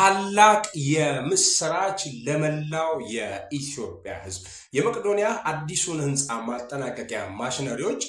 ታላቅ የምስራች ለመላው የኢትዮጵያ ሕዝብ የመቄዶንያ አዲሱን ህንፃ ማጠናቀቂያ ማሽነሪዎች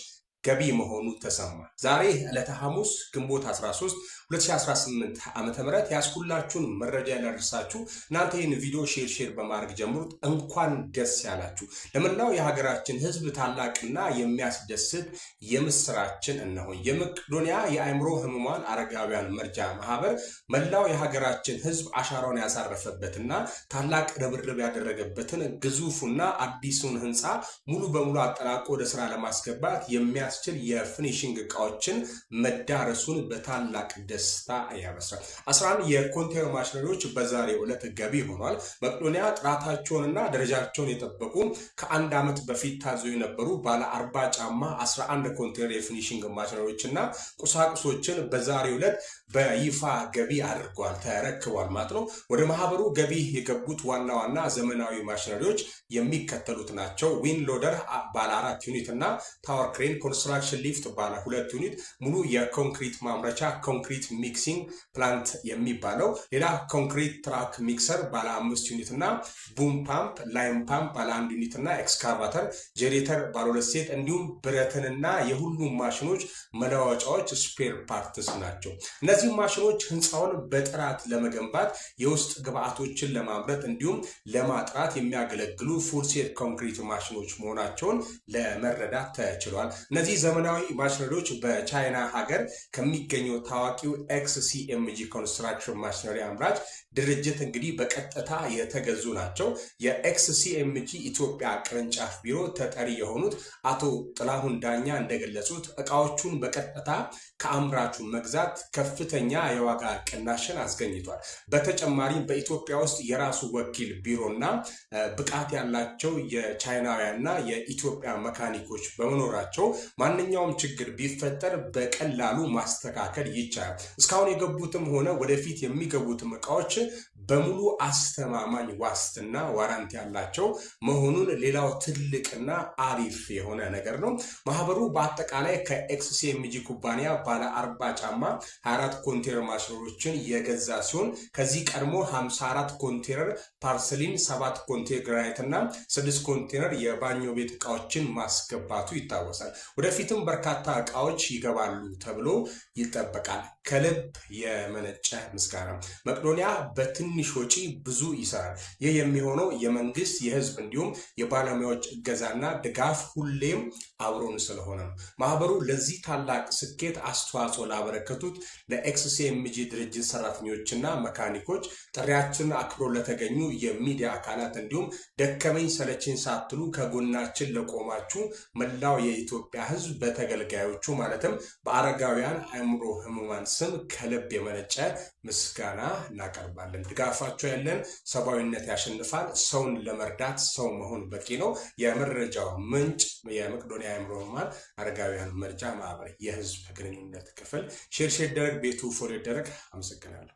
ገቢ መሆኑ ተሰማ። ዛሬ ዕለተ ሐሙስ ግንቦት 13 2018 ዓመተ ምህረት ያስኩላችሁን መረጃ ያደርሳችሁ እናንተ ይህን ቪዲዮ ሼር በማድረግ ጀምሩት። እንኳን ደስ ያላችሁ። ለመላው የሀገራችን ህዝብ ታላቅና የሚያስደስት የምስራችን እነሆ። የመቄዶንያ የአእምሮ ህሙማን አረጋውያን መርጃ ማህበር መላው የሀገራችን ህዝብ አሻራውን ያሳረፈበትና ታላቅ ርብርብ ያደረገበትን ግዙፉና አዲሱን ህንፃ ሙሉ በሙሉ አጠናቆ ወደ ስራ ለማስገባት የሚያስችል የፊኒሺንግ እቃዎችን መዳረሱን በታላቅ ደስታ ያበስራል። 11 የኮንቴነር ማሽነሪዎች በዛሬው ዕለት ገቢ ሆኗል። መቄዶንያ ጥራታቸውንና ደረጃቸውን የጠበቁ ከአንድ ዓመት በፊት ታዘው የነበሩ ባለ 40 ጫማ 11 ኮንቴነር የፊኒሺንግ ማሽነሪዎችና ቁሳቁሶችን በዛሬው ዕለት በይፋ ገቢ አድርጓል፣ ተረክቧል ማለት ነው። ወደ ማህበሩ ገቢ የገቡት ዋና ዋና ዘመናዊ ማሽነሪዎች የሚከተሉት ናቸው። ዊን ሎደር ባለ 4 ዩኒት እና ታወር ክሬን፣ ኮንስትራክሽን ሊፍት ባለ 2 ዩኒት፣ ሙሉ የኮንክሪት ማምረቻ ኮንክሪት ሚክሲንግ ፕላንት የሚባለው፣ ሌላ ኮንክሪት ትራክ ሚክሰር ባለ 5 ዩኒት እና ቡም ፓምፕ፣ ላይም ፓምፕ ባለ 1 ዩኒት እና ኤክስካቫተር፣ ጄኔሬተር ባለ 2 ሴት እንዲሁም ብረትንና የሁሉም ማሽኖች መለዋወጫዎች ስፔር ፓርትስ ናቸው። እነዚህ ማሽኖች ህንፃውን በጥራት ለመገንባት የውስጥ ግብአቶችን ለማምረት እንዲሁም ለማጥራት የሚያገለግሉ ፉል ሴት ኮንክሪት ማሽኖች መሆናቸውን ለመረዳት ተችሏል። እነዚህ ዘመናዊ ማሽነሪዎች በቻይና ሀገር ከሚገኘው ታዋቂው ኤክስሲኤምጂ ኮንስትራክሽን ማሽነሪ አምራች ድርጅት እንግዲህ በቀጥታ የተገዙ ናቸው። የኤክስሲኤምጂ ኢትዮጵያ ቅርንጫፍ ቢሮ ተጠሪ የሆኑት አቶ ጥላሁን ዳኛ እንደገለጹት እቃዎቹን በቀጥታ ከአምራቹ መግዛት ከፍተኛ የዋጋ ቅናሽን አስገኝቷል። በተጨማሪም በኢትዮጵያ ውስጥ የራሱ ወኪል ቢሮና ብቃት ያላቸው የቻይናውያንና የኢትዮጵያ መካኒኮች በመኖራቸው ማንኛውም ችግር ቢፈጠር በቀላሉ ማስተካከል ይቻላል። እስካሁን የገቡትም ሆነ ወደፊት የሚገቡትም እቃዎች በሙሉ አስተማማኝ ዋስትና ዋራንቲ ያላቸው መሆኑን ሌላው ትልቅና አሪፍ የሆነ ነገር ነው። ማህበሩ በአጠቃላይ ከኤክስሲኤምጂ ኩባንያ ባለ 40 ጫማ 24 ኮንቴነር ማሽነሪዎችን የገዛ ሲሆን ከዚህ ቀድሞ 54 ኮንቴነር ፓርሰሊን፣ 7 ኮንቴነር ግራናይት እና 6 ኮንቴነር የባኞ ቤት እቃዎችን ማስገባቱ ይታወሳል። ወደፊትም በርካታ እቃዎች ይገባሉ ተብሎ ይጠበቃል። ከልብ የመነጨ ምስጋና። መቄዶንያ በትንሽ ወጪ ብዙ ይሰራል። ይህ የሚሆነው የመንግስት የህዝብ እንዲሁም የባለሙያዎች እገዛና ድጋፍ ሁሌም አብሮን ስለሆነ ነው። ማህበሩ ለዚህ ታላቅ ስኬት አስተዋጽኦ ላበረከቱት ለኤክስሲኤምጂ ድርጅት ሰራተኞችና መካኒኮች፣ ጥሪያችንን አክብሮ ለተገኙ የሚዲያ አካላት እንዲሁም ደከመኝ ሰለቸኝ ሳትሉ ከጎናችን ለቆማችሁ መላው የኢትዮጵያ ህዝብ በተገልጋዮቹ ማለትም በአረጋውያን አእምሮ ህሙማን ስም ከልብ የመነጨ ምስጋና እናቀርባለን። ድጋፋቸው ያለን ሰብአዊነት ያሸንፋል። ሰውን ለመርዳት ሰው መሆን በቂ ነው። የመረጃው ምንጭ የመቄዶንያ አእምሮ ህሙማን አረጋውያን መርጃ ማህበር የህዝብ ግንኙነት ክፍል። ሼር ይደረግ፣ ቤቱ ፎሎ ይደረግ። አመሰግናለሁ።